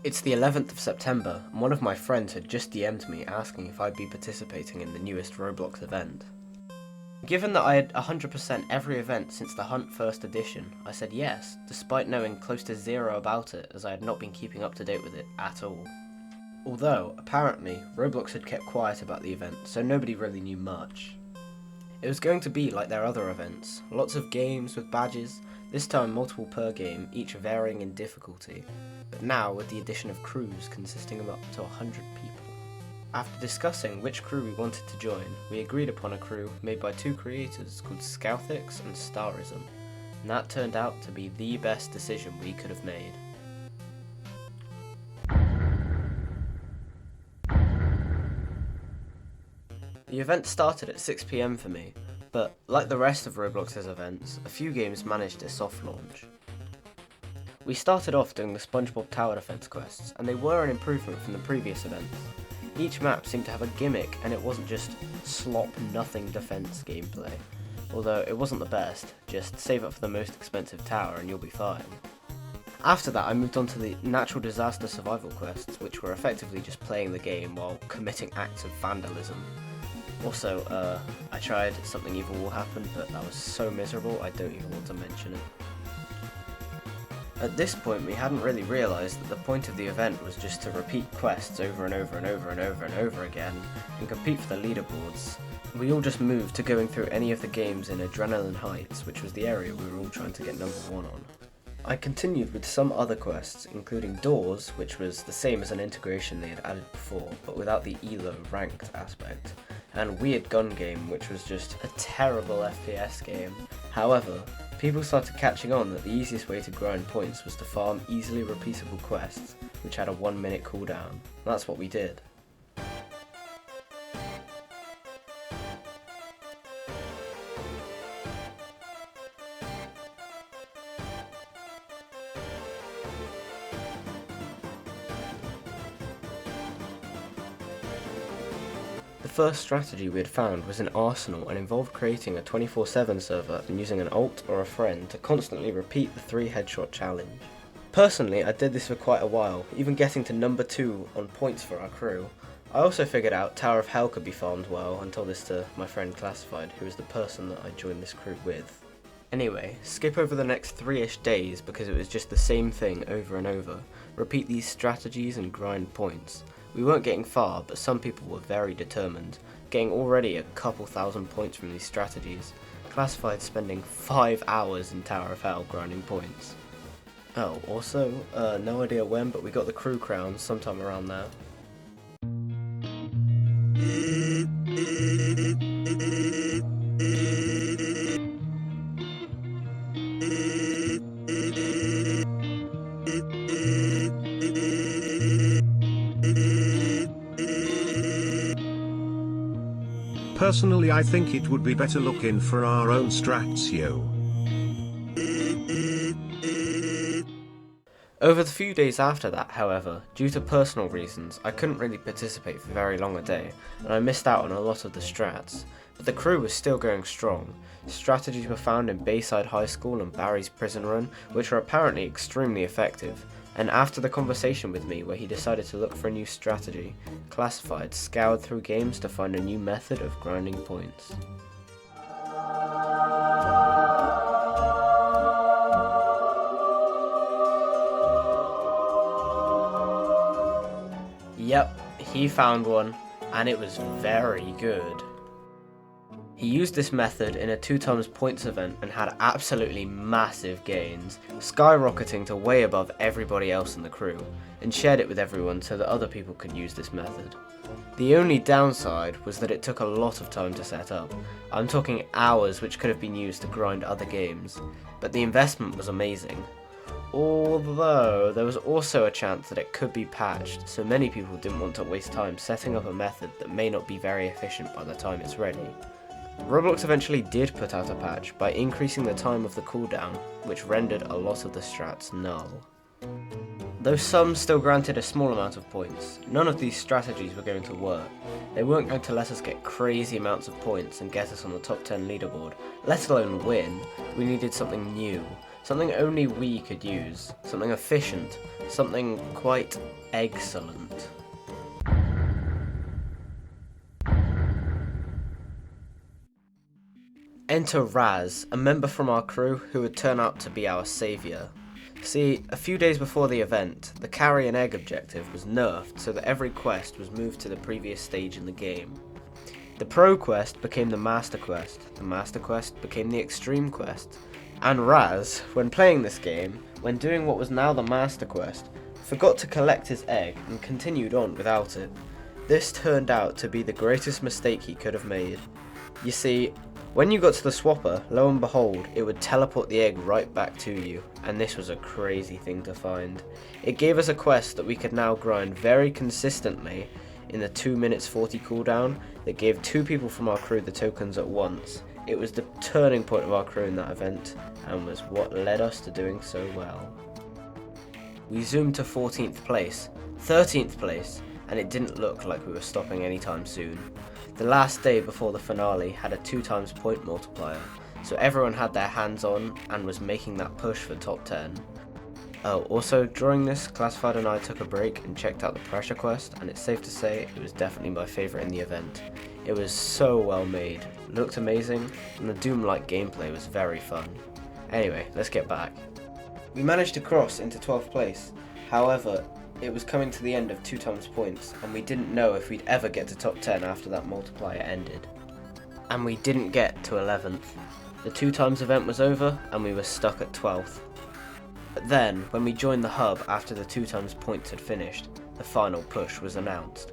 It's the 11th of September, and one of my friends had just DM'd me asking if I'd be participating in the newest Roblox event. Given that I had 100% every event since the Hunt first edition, I said yes, despite knowing close to zero about it as I had not been keeping up to date with it at all. Although, apparently, Roblox had kept quiet about the event, so nobody really knew much. It was going to be like their other events, lots of games with badges, this time multiple per game, each varying in difficulty, but now with the addition of crews consisting of up to 100 people. After discussing which crew we wanted to join, we agreed upon a crew made by two creators called scouthex and starism, and that turned out to be the best decision we could have made. The event started at 6 PM for me, but like the rest of Roblox's events, a few games managed a soft launch. We started off doing the SpongeBob Tower Defense quests, and they were an improvement from the previous events. Each map seemed to have a gimmick, and it wasn't just slop nothing defense gameplay. Although it wasn't the best, just save up for the most expensive tower and you'll be fine. After that I moved on to the natural disaster survival quests, which were effectively just playing the game while committing acts of vandalism. Also, I tried Something Evil Will Happen, but that was so miserable I don't even want to mention it. At this point we hadn't really realised that the point of the event was just to repeat quests over and over and over and over and over again and compete for the leaderboards. We all just moved to going through any of the games in Adrenaline Heights, which was the area we were all trying to get number 1 on. I continued with some other quests, including Doors, which was the same as an integration they had added before, but without the ELO ranked aspect, and Weird Gun Game, which was just a terrible FPS game. However, people started catching on that the easiest way to grind points was to farm easily repeatable quests, which had a 1-minute cooldown. That's what we did. The first strategy we had found was an arsenal and involved creating a 24/7 server and using an alt or a friend to constantly repeat the 3 headshot challenge. Personally, I did this for quite a while, even getting to number 2 on points for our crew. I also figured out Tower of Hell could be farmed well and told this to my friend Classified, who was the person that I joined this crew with. Anyway, skip over the next 3-ish days because it was just the same thing over and over. Repeat these strategies and grind points. We weren't getting far, but some people were very determined, getting already a couple thousand points from these strategies. Classified spending 5 hours in Tower of Hell grinding points. Oh, also, no idea when, but we got the crew crown sometime around there. Personally, I think it would be better looking for our own strats, yo. Over the few days after that, however, due to personal reasons, I couldn't really participate for very long a day, and I missed out on a lot of the strats, but the crew was still going strong. Strategies were found in Bayside High School and Barry's Prison Run, which were apparently extremely effective. and after the conversation with me where he decided to look for a new strategy, Classified scoured through games to find a new method of grinding points. Yep, he found one, and it was very good. He used this method in a 2x points event and had absolutely massive gains, skyrocketing to way above everybody else in the crew, and shared it with everyone so that other people could use this method. The only downside was that it took a lot of time to set up. I'm talking hours which could have been used to grind other games, but the investment was amazing. Although there was also a chance that it could be patched, so many people didn't want to waste time setting up a method that may not be very efficient by the time it's ready. Roblox eventually did put out a patch by increasing the time of the cooldown, which rendered a lot of the strats null. Though some still granted a small amount of points, none of these strategies were going to work. They weren't going to let us get crazy amounts of points and get us on the top 10 leaderboard, let alone win. We needed something new, something only we could use, something efficient, something quite excellent. Enter Raz, a member from our crew who would turn out to be our saviour. See, a few days before the event, the carry an egg objective was nerfed so that every quest was moved to the previous stage in the game. The Pro quest became the Master quest became the Extreme quest, and Raz, when playing this game, when doing what was now the Master quest, forgot to collect his egg and continued on without it. This turned out to be the greatest mistake he could have made. You see, when you got to the swapper, lo and behold, it would teleport the egg right back to you, and this was a crazy thing to find. It gave us a quest that we could now grind very consistently in the 2 minutes 40 cooldown that gave 2 people from our crew the tokens at once. It was the turning point of our crew in that event, and was what led us to doing so well. We zoomed to 14th place, 13th place, and it didn't look like we were stopping anytime soon. The last day before the finale had a 2x point multiplier, so everyone had their hands on and was making that push for top 10. Oh, also during this, Classified and I took a break and checked out the pressure quest, and it's safe to say it was definitely my favourite in the event. It was so well made, looked amazing, and the Doom-like gameplay was very fun. Anyway, let's get back. We managed to cross into 12th place, however, it was coming to the end of 2x points, and we didn't know if we'd ever get to top 10 after that multiplier ended. And we didn't get to 11th. The 2x event was over, and we were stuck at 12th. But then, when we joined the hub after the 2x points had finished, the final push was announced.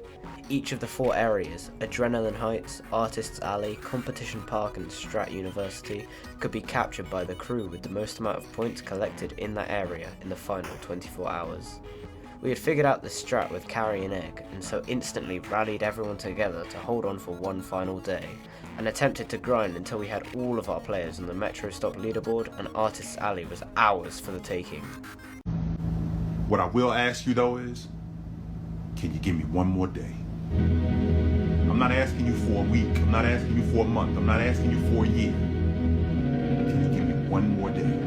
Each of the 4 areas, Adrenaline Heights, Artists Alley, Competition Park and Strat University, could be captured by the crew with the most amount of points collected in that area in the final 24 hours. We had figured out the strat with carry an egg, and so instantly rallied everyone together to hold on for one final day, and attempted to grind until we had all of our players on the Metro Stop leaderboard, and Artists Alley was ours for the taking. What I will ask you though is, can you give me one more day? I'm not asking you for a week, I'm not asking you for a month, I'm not asking you for a year. Can you give me one more day?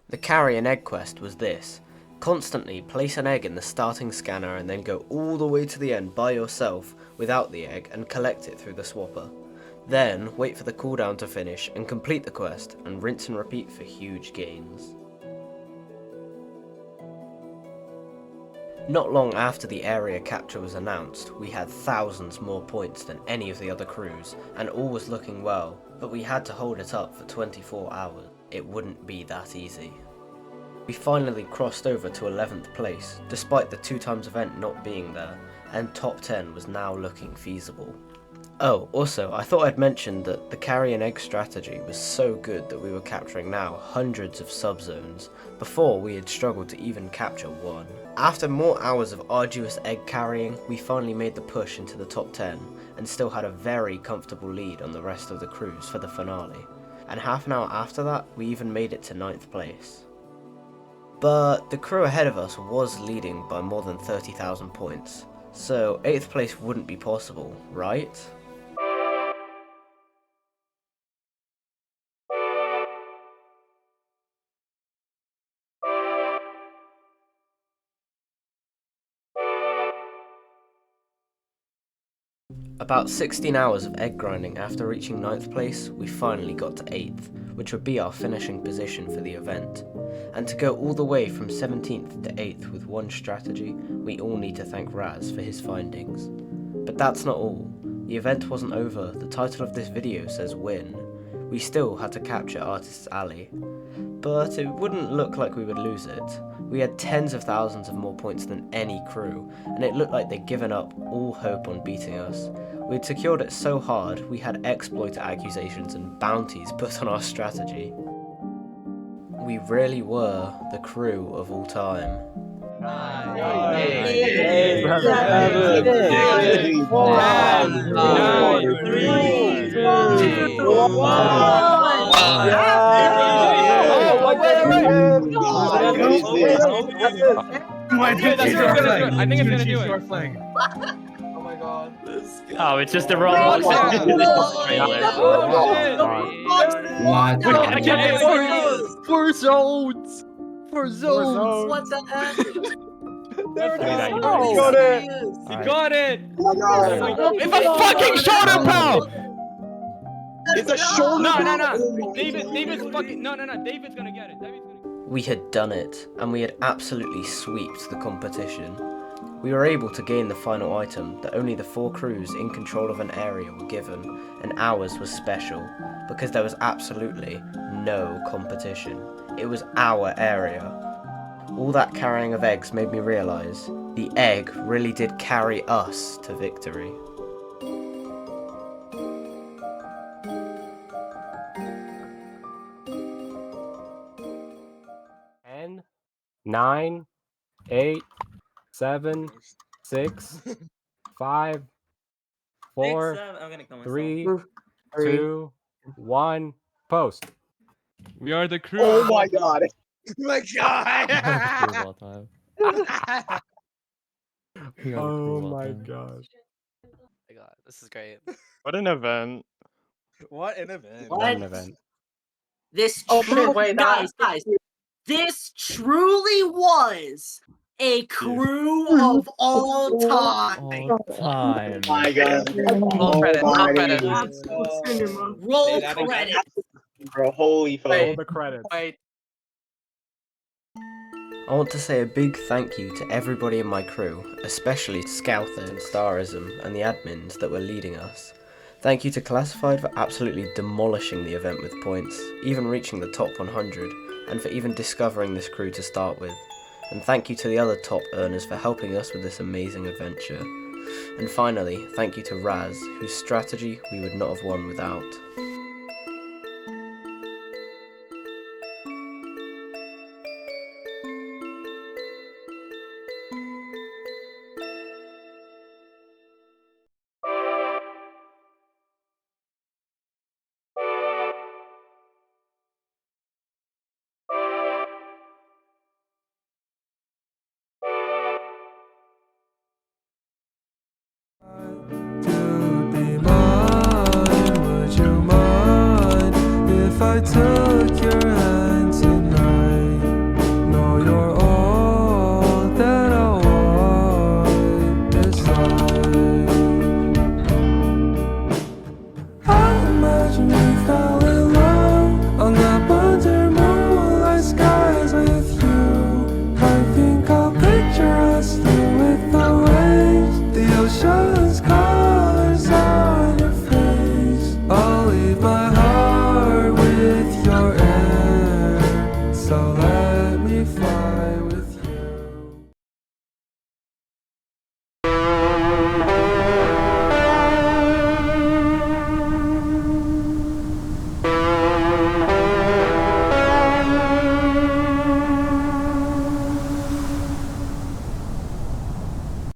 The carry an egg quest was this. Constantly place an egg in the starting scanner and then go all the way to the end by yourself without the egg and collect it through the swapper. Then wait for the cooldown to finish and complete the quest and rinse and repeat for huge gains. Not long after the area capture was announced, we had thousands more points than any of the other crews, and all was looking well, but we had to hold it up for 24 hours. It wouldn't be that easy. We finally crossed over to 11th place, despite the 2x event not being there, and top 10 was now looking feasible. Oh, also, I thought I'd mention that the carry and egg strategy was so good that we were capturing now hundreds of subzones. Before, we had struggled to even capture one. After more hours of arduous egg carrying, we finally made the push into the top 10, and still had a very comfortable lead on the rest of the crews for the finale. And half an hour after that, we even made it to 9th place. But the crew ahead of us was leading by more than 30,000 points, so 8th place wouldn't be possible, right? About 16 hours of egg grinding after reaching 9th place, we finally got to 8th, which would be our finishing position for the event. And to go all the way from 17th to 8th with one strategy, we all need to thank Raz for his findings. But that's not all. The event wasn't over. The title of this video says win. We still had to capture Artist's Alley. But it wouldn't look like we would lose it. We had tens of thousands of more points than any crew, and it looked like they'd given up all hope on beating us. We'd secured it so hard, we had exploiter accusations and bounties put on our strategy. We really were the crew of all time. I think it's gonna do it. Oh my god. Oh, it's just the wrong one. Four zones. What the heck? There it is. You got it. You got it. It's a fucking shoulder pound! It's a shoulder. No. David's fucking. No. David's gonna get it. We had done it, and we had absolutely sweeped the competition. We were able to gain the final item that only the 4 crews in control of an area were given, and ours was special, because there was absolutely no competition. It was our area. All that carrying of eggs made me realise the egg really did carry us to victory. Ten, 9, 8, 7, 6, 5, 4, 3, 2, 1, post. We are the crew. Oh my god. My god! Oh my gosh. This is great. What an event. What an event. What an event. This wait, guys, this truly was a crew of all time. Time. My god. Roll credit. Roll credit. Roll credit. Bro, holy fuck. All the credits. Wait. I want to say a big thank you to everybody in my crew, especially to scouthex and starism and the admins that were leading us. Thank you to Classified for absolutely demolishing the event with points, even reaching the top 100, and for even discovering this crew to start with. And thank you to the other top earners for helping us with this amazing adventure. And finally, thank you to Raz, whose strategy we would not have won without. Would you mind if I took your hand?